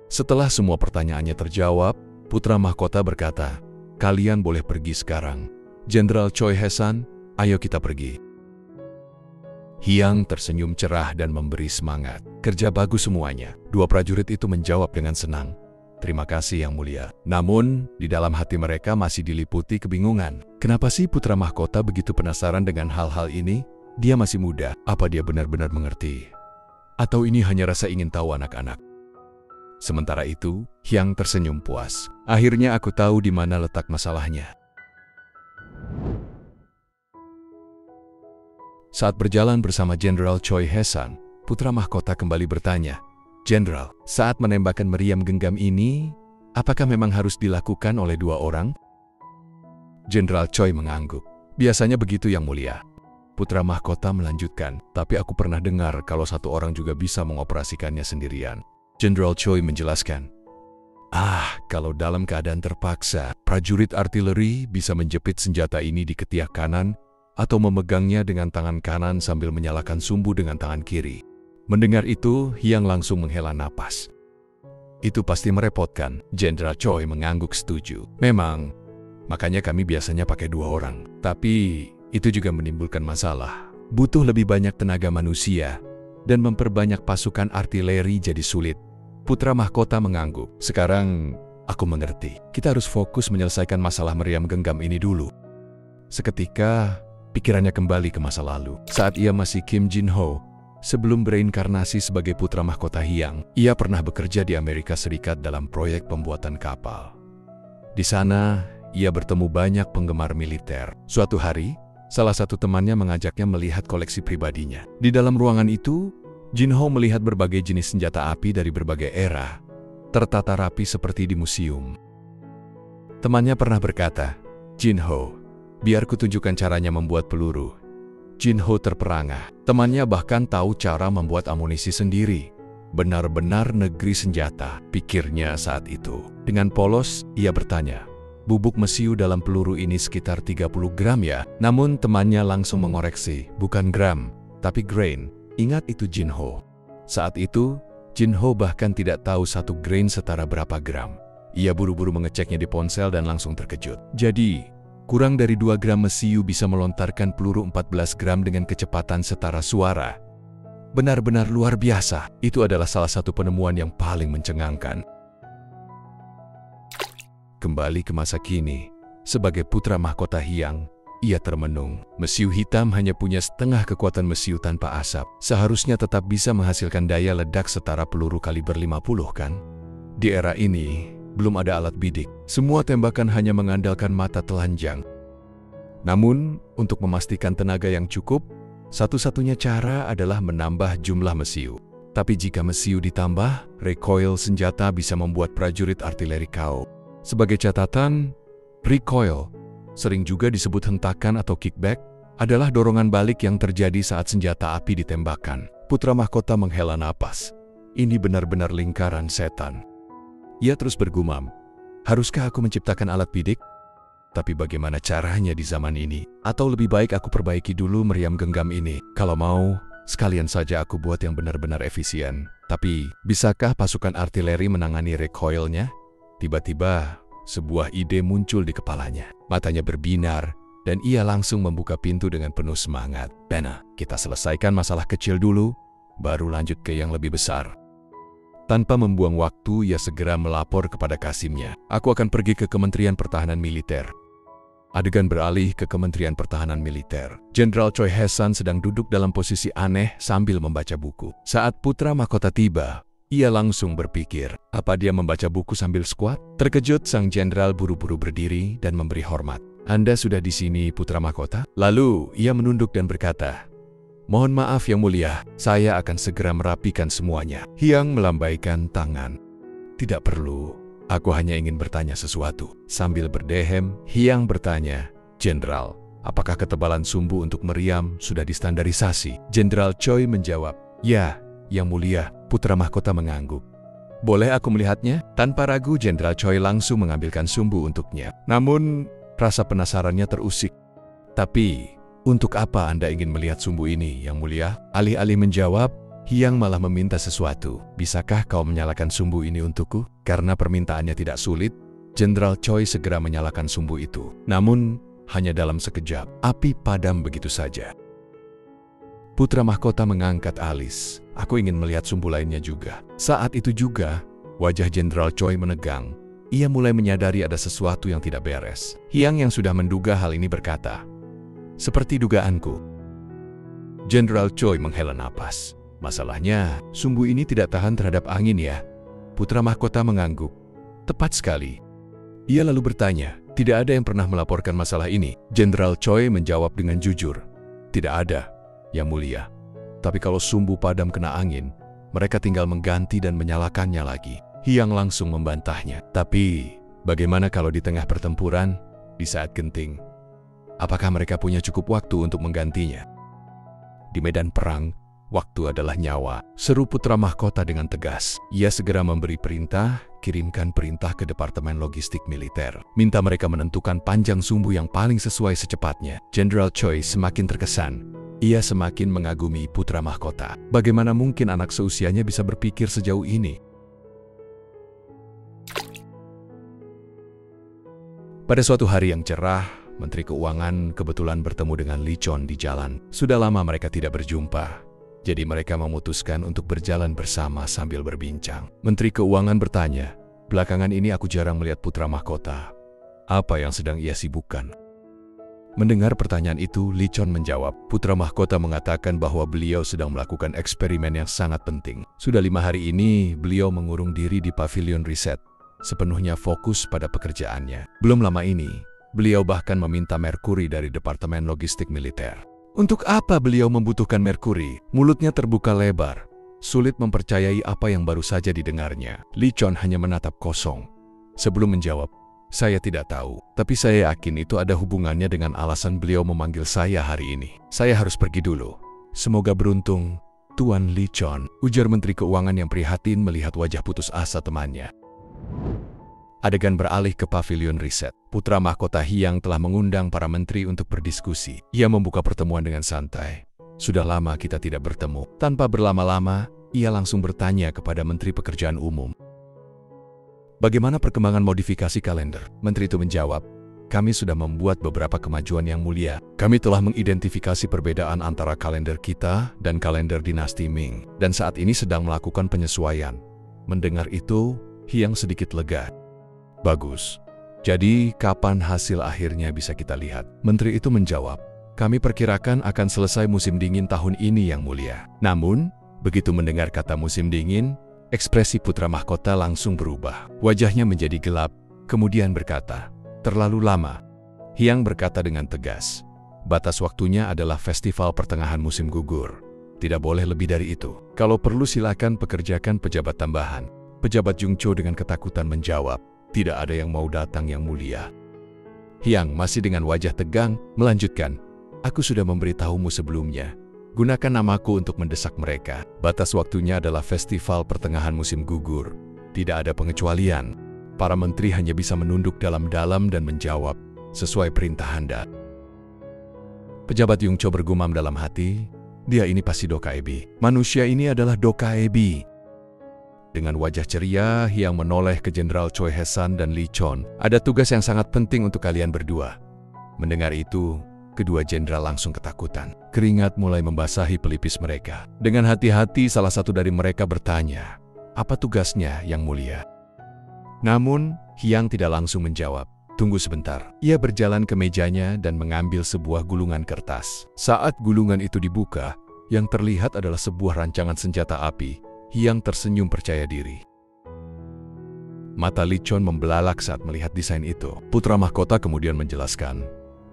Setelah semua pertanyaannya terjawab, putra mahkota berkata, kalian boleh pergi sekarang. Jenderal Choi Hae-san, ayo kita pergi. Hyang tersenyum cerah dan memberi semangat. Kerja bagus semuanya. Dua prajurit itu menjawab dengan senang. Terima kasih yang mulia. Namun, di dalam hati mereka masih diliputi kebingungan. Kenapa sih putra mahkota begitu penasaran dengan hal-hal ini? Dia masih muda. Apa dia benar-benar mengerti? Atau ini hanya rasa ingin tahu anak-anak? Sementara itu, Hyang tersenyum puas. Akhirnya aku tahu di mana letak masalahnya. Saat berjalan bersama Jenderal Choi Hae-san, putra mahkota kembali bertanya, Jenderal, saat menembakkan meriam genggam ini, apakah memang harus dilakukan oleh 2 orang? Jenderal Choi mengangguk. Biasanya begitu yang mulia. Putra mahkota melanjutkan, tapi aku pernah dengar kalau 1 orang juga bisa mengoperasikannya sendirian. Jenderal Choi menjelaskan, kalau dalam keadaan terpaksa, prajurit artileri bisa menjepit senjata ini di ketiak kanan atau memegangnya dengan tangan kanan sambil menyalakan sumbu dengan tangan kiri. Mendengar itu, Hyang langsung menghela napas. Itu pasti merepotkan. Jenderal Choi mengangguk setuju. Memang, makanya kami biasanya pakai 2 orang. Tapi, itu juga menimbulkan masalah. Butuh lebih banyak tenaga manusia, dan memperbanyak pasukan artileri jadi sulit. Putra mahkota mengangguk. Sekarang, aku mengerti. Kita harus fokus menyelesaikan masalah meriam genggam ini dulu. Seketika, pikirannya kembali ke masa lalu. Saat ia masih Kim Jin-ho, sebelum bereinkarnasi sebagai putra mahkota Hyang, ia pernah bekerja di Amerika Serikat dalam proyek pembuatan kapal. Di sana, ia bertemu banyak penggemar militer. Suatu hari, salah satu temannya mengajaknya melihat koleksi pribadinya. Di dalam ruangan itu, Jin-ho melihat berbagai jenis senjata api dari berbagai era, tertata rapi seperti di museum. Temannya pernah berkata, Jin-ho, biar kutunjukkan caranya membuat peluru. Jin-ho terperangah. Temannya bahkan tahu cara membuat amunisi sendiri. Benar-benar negeri senjata, pikirnya saat itu. Dengan polos, ia bertanya, "Bubuk mesiu dalam peluru ini sekitar 30 gram ya?" Namun temannya langsung mengoreksi, "Bukan gram, tapi grain." Ingat itu Jinho. Saat itu, Jinho bahkan tidak tahu 1 grain setara berapa gram. Ia buru-buru mengeceknya di ponsel dan langsung terkejut. Jadi, kurang dari 2 gram mesiu bisa melontarkan peluru 14 gram dengan kecepatan setara suara. Benar-benar luar biasa. Itu adalah salah satu penemuan yang paling mencengangkan. Kembali ke masa kini, sebagai putra mahkota Hyang, ia termenung. Mesiu hitam hanya punya setengah kekuatan mesiu tanpa asap. Seharusnya tetap bisa menghasilkan daya ledak setara peluru kaliber 50 kan? Di era ini, belum ada alat bidik. Semua tembakan hanya mengandalkan mata telanjang. Namun, untuk memastikan tenaga yang cukup, satu-satunya cara adalah menambah jumlah mesiu. Tapi jika mesiu ditambah, recoil senjata bisa membuat prajurit artileri KO. Sebagai catatan, recoil, sering juga disebut hentakan atau kickback, adalah dorongan balik yang terjadi saat senjata api ditembakkan. Putra mahkota menghela napas. Ini benar-benar lingkaran setan. Ia terus bergumam, "Haruskah aku menciptakan alat bidik? Tapi bagaimana caranya di zaman ini? Atau lebih baik aku perbaiki dulu meriam genggam ini. Kalau mau, sekalian saja aku buat yang benar-benar efisien. Tapi, bisakah pasukan artileri menangani recoilnya?" Tiba-tiba, sebuah ide muncul di kepalanya. Matanya berbinar, dan ia langsung membuka pintu dengan penuh semangat. "Pena, kita selesaikan masalah kecil dulu, baru lanjut ke yang lebih besar." Tanpa membuang waktu, ia segera melapor kepada Kasimnya. "Aku akan pergi ke Kementerian Pertahanan Militer." Adegan beralih ke Kementerian Pertahanan Militer. Jenderal Choi Hae-san sedang duduk dalam posisi aneh sambil membaca buku. Saat putra mahkota tiba, ia langsung berpikir, apa dia membaca buku sambil squat? Terkejut, sang jenderal buru-buru berdiri dan memberi hormat. "Anda sudah di sini, putra mahkota?" Lalu, ia menunduk dan berkata, "Mohon maaf yang mulia, saya akan segera merapikan semuanya." Hyang melambaikan tangan. "Tidak perlu, aku hanya ingin bertanya sesuatu." Sambil berdehem, Hyang bertanya, "Jenderal, apakah ketebalan sumbu untuk meriam sudah distandarisasi?" Jenderal Choi menjawab, "Ya, yang mulia." Putra mahkota mengangguk. "Boleh aku melihatnya?" Tanpa ragu, Jenderal Choi langsung mengambilkan sumbu untuknya. Namun, rasa penasarannya terusik. "Tapi, untuk apa Anda ingin melihat sumbu ini, yang mulia?" Alih-alih menjawab, Hyang malah meminta sesuatu. "Bisakah kau menyalakan sumbu ini untukku?" Karena permintaannya tidak sulit, Jenderal Choi segera menyalakan sumbu itu. Namun, hanya dalam sekejap, api padam begitu saja. Putra mahkota mengangkat alis. "Aku ingin melihat sumbu lainnya juga." Saat itu juga, wajah Jenderal Choi menegang. Ia mulai menyadari ada sesuatu yang tidak beres. Hyang yang sudah menduga hal ini berkata, "Seperti dugaanku." Jenderal Choi menghela napas. "Masalahnya, sumbu ini tidak tahan terhadap angin ya?" Putra mahkota mengangguk. "Tepat sekali." Ia lalu bertanya, "Tidak ada yang pernah melaporkan masalah ini?" Jenderal Choi menjawab dengan jujur, "Tidak ada, yang mulia. Tapi kalau sumbu padam kena angin, mereka tinggal mengganti dan menyalakannya lagi." Hyang langsung membantahnya. "Tapi, bagaimana kalau di tengah pertempuran, di saat genting? Apakah mereka punya cukup waktu untuk menggantinya?" "Di medan perang, waktu adalah nyawa," seru putra mahkota dengan tegas. Ia segera memberi perintah, kirimkan perintah ke Departemen Logistik Militer. Minta mereka menentukan panjang sumbu yang paling sesuai secepatnya. Jenderal Choi semakin terkesan. Ia semakin mengagumi putra mahkota. Bagaimana mungkin anak seusianya bisa berpikir sejauh ini? Pada suatu hari yang cerah, Menteri Keuangan kebetulan bertemu dengan Lee Chon di jalan. Sudah lama mereka tidak berjumpa, jadi mereka memutuskan untuk berjalan bersama sambil berbincang. Menteri Keuangan bertanya, "Belakangan ini aku jarang melihat putra mahkota. Apa yang sedang ia sibukkan?" Mendengar pertanyaan itu, Lee Chon menjawab, "Putra mahkota mengatakan bahwa beliau sedang melakukan eksperimen yang sangat penting. Sudah 5 hari ini, beliau mengurung diri di pavilion riset, sepenuhnya fokus pada pekerjaannya. Belum lama ini, beliau bahkan meminta merkuri dari Departemen Logistik Militer." Untuk apa beliau membutuhkan merkuri? Mulutnya terbuka lebar. Sulit mempercayai apa yang baru saja didengarnya. Lee Chon hanya menatap kosong. Sebelum menjawab, "Saya tidak tahu, tapi saya yakin itu ada hubungannya dengan alasan beliau memanggil saya hari ini. Saya harus pergi dulu. Semoga beruntung." Tuan Lichon, ujar Menteri Keuangan yang prihatin melihat wajah putus asa temannya. Adegan beralih ke pavilion riset. Putra mahkota Hyang telah mengundang para menteri untuk berdiskusi. Ia membuka pertemuan dengan santai. Sudah lama kita tidak bertemu. Tanpa berlama-lama, ia langsung bertanya kepada Menteri Pekerjaan Umum. Bagaimana perkembangan modifikasi kalender? Menteri itu menjawab, kami sudah membuat beberapa kemajuan yang mulia. Kami telah mengidentifikasi perbedaan antara kalender kita dan kalender dinasti Ming. Dan saat ini sedang melakukan penyesuaian. Mendengar itu, Hyang sedikit lega. Bagus. Jadi, kapan hasil akhirnya bisa kita lihat? Menteri itu menjawab, kami perkirakan akan selesai musim dingin tahun ini yang mulia. Namun, begitu mendengar kata musim dingin, ekspresi putra mahkota langsung berubah. Wajahnya menjadi gelap, kemudian berkata, terlalu lama. Hyang berkata dengan tegas, batas waktunya adalah festival pertengahan musim gugur. Tidak boleh lebih dari itu. Kalau perlu silakan pekerjakan pejabat tambahan. Pejabat Jungcho dengan ketakutan menjawab, tidak ada yang mau datang yang mulia. Hyang masih dengan wajah tegang melanjutkan, aku sudah memberitahumu sebelumnya. Gunakan namaku untuk mendesak mereka. Batas waktunya adalah festival pertengahan musim gugur. Tidak ada pengecualian. Para menteri hanya bisa menunduk dalam-dalam dan menjawab, sesuai perintah Anda. Pejabat Jungcho bergumam dalam hati, dia ini pasti Dokaebi. Manusia ini adalah Dokaebi. Dengan wajah ceria, Hyang menoleh ke Jenderal Choi Hae-san dan Lichon. Ada tugas yang sangat penting untuk kalian berdua. Mendengar itu, kedua jenderal langsung ketakutan. Keringat mulai membasahi pelipis mereka. Dengan hati-hati, salah satu dari mereka bertanya, apa tugasnya yang mulia? Namun, Hyang tidak langsung menjawab. Tunggu sebentar. Ia berjalan ke mejanya dan mengambil sebuah gulungan kertas. Saat gulungan itu dibuka, yang terlihat adalah sebuah rancangan senjata api. Hyang tersenyum percaya diri. Mata Lichon membelalak saat melihat desain itu. Putra mahkota kemudian menjelaskan,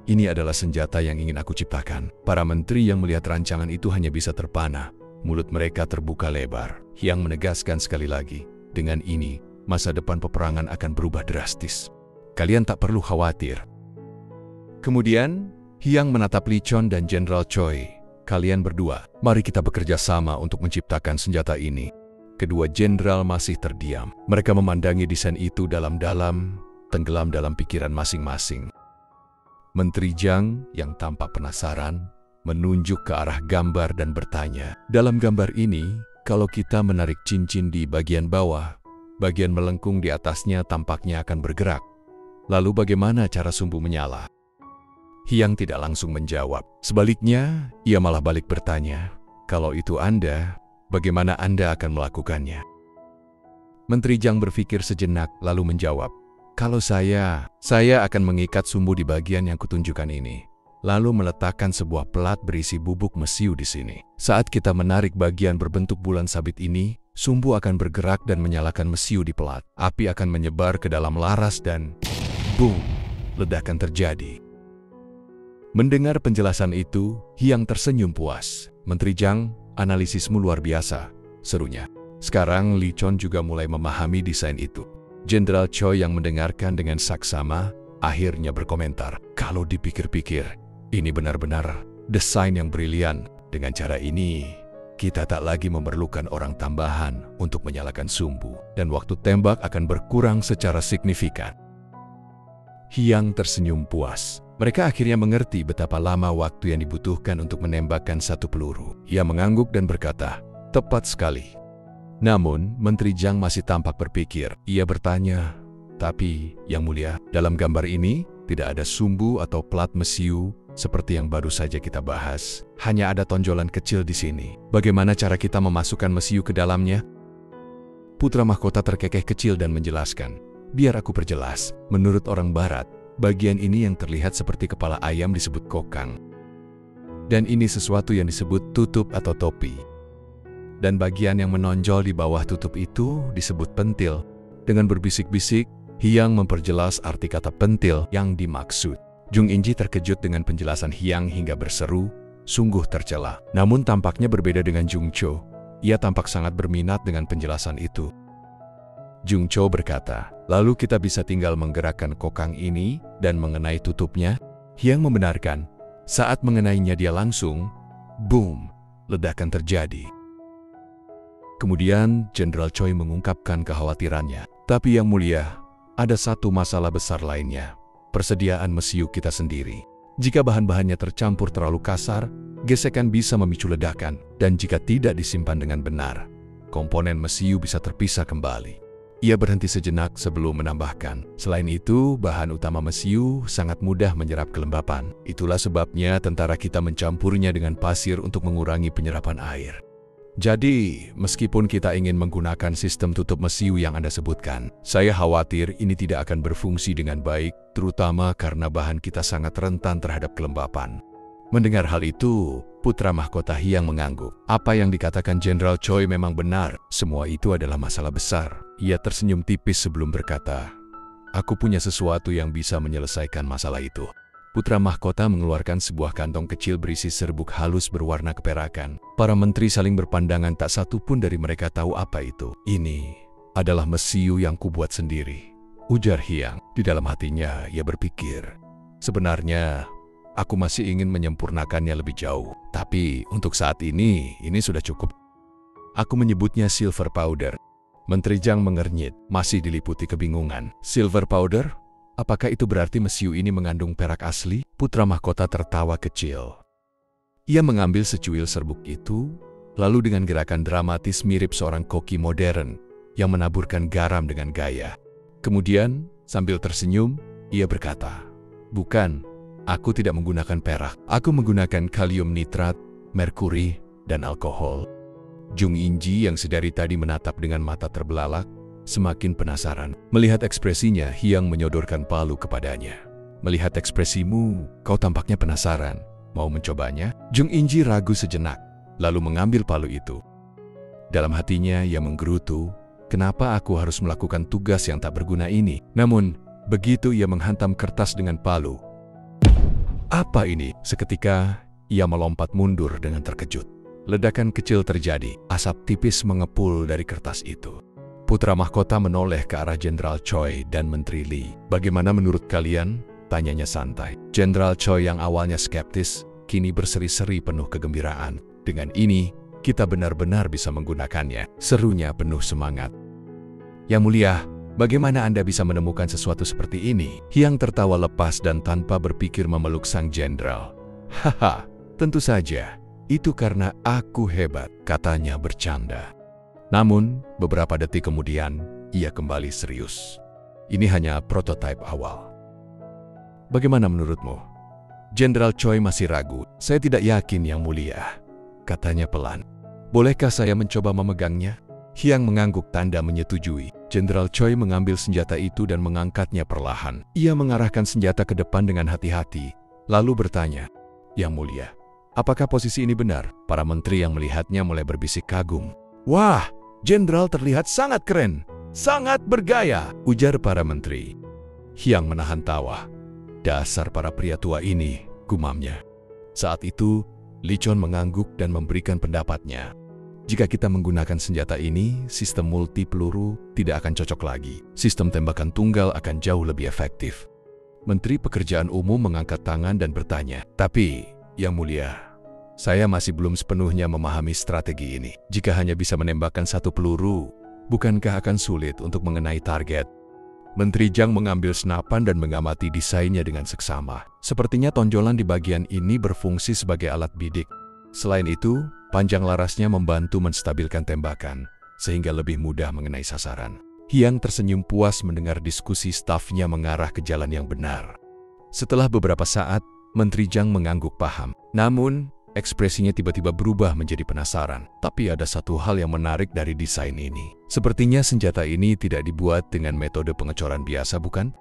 ini adalah senjata yang ingin aku ciptakan. Para menteri yang melihat rancangan itu hanya bisa terpana. Mulut mereka terbuka lebar. Hyang menegaskan sekali lagi, dengan ini, masa depan peperangan akan berubah drastis. Kalian tak perlu khawatir. Kemudian, Hyang menatap Lichon dan Jenderal Choi. Kalian berdua, mari kita bekerja sama untuk menciptakan senjata ini. Kedua jenderal masih terdiam. Mereka memandangi desain itu dalam-dalam, tenggelam dalam pikiran masing-masing. Menteri Jiang yang tampak penasaran, menunjuk ke arah gambar dan bertanya, dalam gambar ini, kalau kita menarik cincin di bagian bawah, bagian melengkung di atasnya tampaknya akan bergerak. Lalu bagaimana cara sumbu menyala? Hyang tidak langsung menjawab. Sebaliknya, ia malah balik bertanya, kalau itu Anda, bagaimana Anda akan melakukannya? Menteri Jiang berpikir sejenak lalu menjawab, kalau saya akan mengikat sumbu di bagian yang kutunjukkan ini, lalu meletakkan sebuah pelat berisi bubuk mesiu di sini. Saat kita menarik bagian berbentuk bulan sabit ini, sumbu akan bergerak dan menyalakan mesiu di pelat. Api akan menyebar ke dalam laras dan boom, ledakan terjadi. Mendengar penjelasan itu, Hyang tersenyum puas. Menteri Jiang, analisismu luar biasa, serunya. Sekarang Lichon juga mulai memahami desain itu. Jenderal Choi yang mendengarkan dengan saksama, akhirnya berkomentar, kalau dipikir-pikir, ini benar-benar desain yang brilian. Dengan cara ini, kita tak lagi memerlukan orang tambahan untuk menyalakan sumbu, dan waktu tembak akan berkurang secara signifikan. Hyang tersenyum puas. Mereka akhirnya mengerti betapa lama waktu yang dibutuhkan untuk menembakkan satu peluru. Ia mengangguk dan berkata, tepat sekali. Namun, Menteri Jiang masih tampak berpikir. Ia bertanya, tapi, Yang Mulia, dalam gambar ini tidak ada sumbu atau plat mesiu seperti yang baru saja kita bahas. Hanya ada tonjolan kecil di sini. Bagaimana cara kita memasukkan mesiu ke dalamnya? Putra mahkota terkekeh kecil dan menjelaskan, biar aku perjelas. Menurut orang barat, bagian ini yang terlihat seperti kepala ayam disebut kokang. Dan ini sesuatu yang disebut tutup atau topi. Dan bagian yang menonjol di bawah tutup itu disebut pentil. Dengan berbisik-bisik, Hyang memperjelas arti kata pentil yang dimaksud. Jung Inji terkejut dengan penjelasan Hyang hingga berseru, sungguh tercela. Namun tampaknya berbeda dengan Jung Cho. Ia tampak sangat berminat dengan penjelasan itu. Jung Cho berkata, lalu kita bisa tinggal menggerakkan kokang ini dan mengenai tutupnya? Hyang membenarkan. Saat mengenainya dia langsung, boom, ledakan terjadi. Kemudian Jenderal Choi mengungkapkan kekhawatirannya. Tapi Yang Mulia, ada satu masalah besar lainnya. Persediaan mesiu kita sendiri. Jika bahan-bahannya tercampur terlalu kasar, gesekan bisa memicu ledakan. Dan jika tidak disimpan dengan benar, komponen mesiu bisa terpisah kembali. Ia berhenti sejenak sebelum menambahkan, selain itu, bahan utama mesiu sangat mudah menyerap kelembapan. Itulah sebabnya tentara kita mencampurnya dengan pasir untuk mengurangi penyerapan air. Jadi, meskipun kita ingin menggunakan sistem tutup mesiu yang Anda sebutkan, saya khawatir ini tidak akan berfungsi dengan baik, terutama karena bahan kita sangat rentan terhadap kelembapan. Mendengar hal itu, putra mahkota Hyang mengangguk. Apa yang dikatakan Jenderal Choi memang benar, semua itu adalah masalah besar. Ia tersenyum tipis sebelum berkata, "Aku punya sesuatu yang bisa menyelesaikan masalah itu." Putra mahkota mengeluarkan sebuah kantong kecil berisi serbuk halus berwarna keperakan. Para menteri saling berpandangan, tak satu pun dari mereka tahu apa itu. "Ini adalah mesiu yang kubuat sendiri," ujar Hyang. Di dalam hatinya, ia berpikir, "Sebenarnya, aku masih ingin menyempurnakannya lebih jauh. Tapi untuk saat ini sudah cukup. Aku menyebutnya silver powder." Menteri Jang mengernyit, masih diliputi kebingungan. "Silver powder? Apakah itu berarti mesiu ini mengandung perak asli?" Putra mahkota tertawa kecil. Ia mengambil secuil serbuk itu, lalu dengan gerakan dramatis mirip seorang koki modern yang menaburkan garam dengan gaya. Kemudian, sambil tersenyum, ia berkata, "Bukan, aku tidak menggunakan perak. Aku menggunakan kalium nitrat, merkuri, dan alkohol." Jung In-ji yang sedari tadi menatap dengan mata terbelalak, semakin penasaran. Melihat ekspresinya, Hyang menyodorkan palu kepadanya. "Melihat ekspresimu, kau tampaknya penasaran. Mau mencobanya?" Jung In-ji ragu sejenak, lalu mengambil palu itu. Dalam hatinya, ia menggerutu, "Kenapa aku harus melakukan tugas yang tak berguna ini?" Namun, begitu ia menghantam kertas dengan palu, "Apa ini?" Seketika, ia melompat mundur dengan terkejut. Ledakan kecil terjadi, asap tipis mengepul dari kertas itu. Putra mahkota menoleh ke arah Jenderal Choi dan Menteri Lee. "Bagaimana menurut kalian?" tanyanya santai. Jenderal Choi yang awalnya skeptis, kini berseri-seri penuh kegembiraan. "Dengan ini, kita benar-benar bisa menggunakannya," serunya penuh semangat. "Yang Mulia, bagaimana Anda bisa menemukan sesuatu seperti ini?" Hyang tertawa lepas dan tanpa berpikir memeluk sang jenderal. "Haha, tentu saja. Itu karena aku hebat," katanya bercanda. Namun, beberapa detik kemudian, ia kembali serius. "Ini hanya prototipe awal. Bagaimana menurutmu?" Jenderal Choi masih ragu. "Saya tidak yakin, Yang Mulia," katanya pelan. "Bolehkah saya mencoba memegangnya?" Hyang mengangguk tanda menyetujui. Jenderal Choi mengambil senjata itu dan mengangkatnya perlahan. Ia mengarahkan senjata ke depan dengan hati-hati, lalu bertanya, "Yang Mulia, apakah posisi ini benar?" Para menteri yang melihatnya mulai berbisik kagum. "Wah, Jenderal terlihat sangat keren, sangat bergaya," ujar para menteri. Hyang menahan tawa. "Dasar para pria tua ini," gumamnya. Saat itu, Lee Chon mengangguk dan memberikan pendapatnya. "Jika kita menggunakan senjata ini, sistem multi peluru tidak akan cocok lagi. Sistem tembakan tunggal akan jauh lebih efektif." Menteri Pekerjaan Umum mengangkat tangan dan bertanya, "Tapi, Yang Mulia, saya masih belum sepenuhnya memahami strategi ini. Jika hanya bisa menembakkan satu peluru, bukankah akan sulit untuk mengenai target?" Menteri Jang mengambil senapan dan mengamati desainnya dengan seksama. Sepertinya tonjolan di bagian ini berfungsi sebagai alat bidik. Selain itu, panjang larasnya membantu menstabilkan tembakan, sehingga lebih mudah mengenai sasaran. Hyang tersenyum puas mendengar diskusi stafnya mengarah ke jalan yang benar. Setelah beberapa saat, Menteri Jang mengangguk paham. Namun, ekspresinya tiba-tiba berubah menjadi penasaran. "Tapi ada satu hal yang menarik dari desain ini. Sepertinya senjata ini tidak dibuat dengan metode pengecoran biasa, bukan?"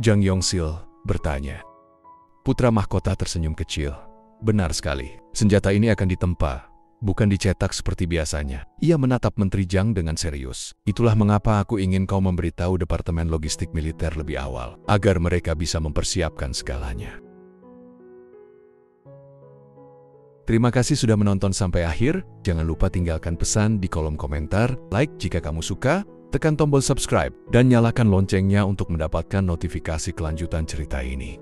Jang Yongsil bertanya. Putra mahkota tersenyum kecil. "Benar sekali. Senjata ini akan ditempa, bukan dicetak seperti biasanya." Ia menatap Menteri Jang dengan serius. "Itulah mengapa aku ingin kau memberitahu Departemen Logistik Militer lebih awal, agar mereka bisa mempersiapkan segalanya." Terima kasih sudah menonton sampai akhir. Jangan lupa tinggalkan pesan di kolom komentar, like jika kamu suka, tekan tombol subscribe, dan nyalakan loncengnya untuk mendapatkan notifikasi kelanjutan cerita ini.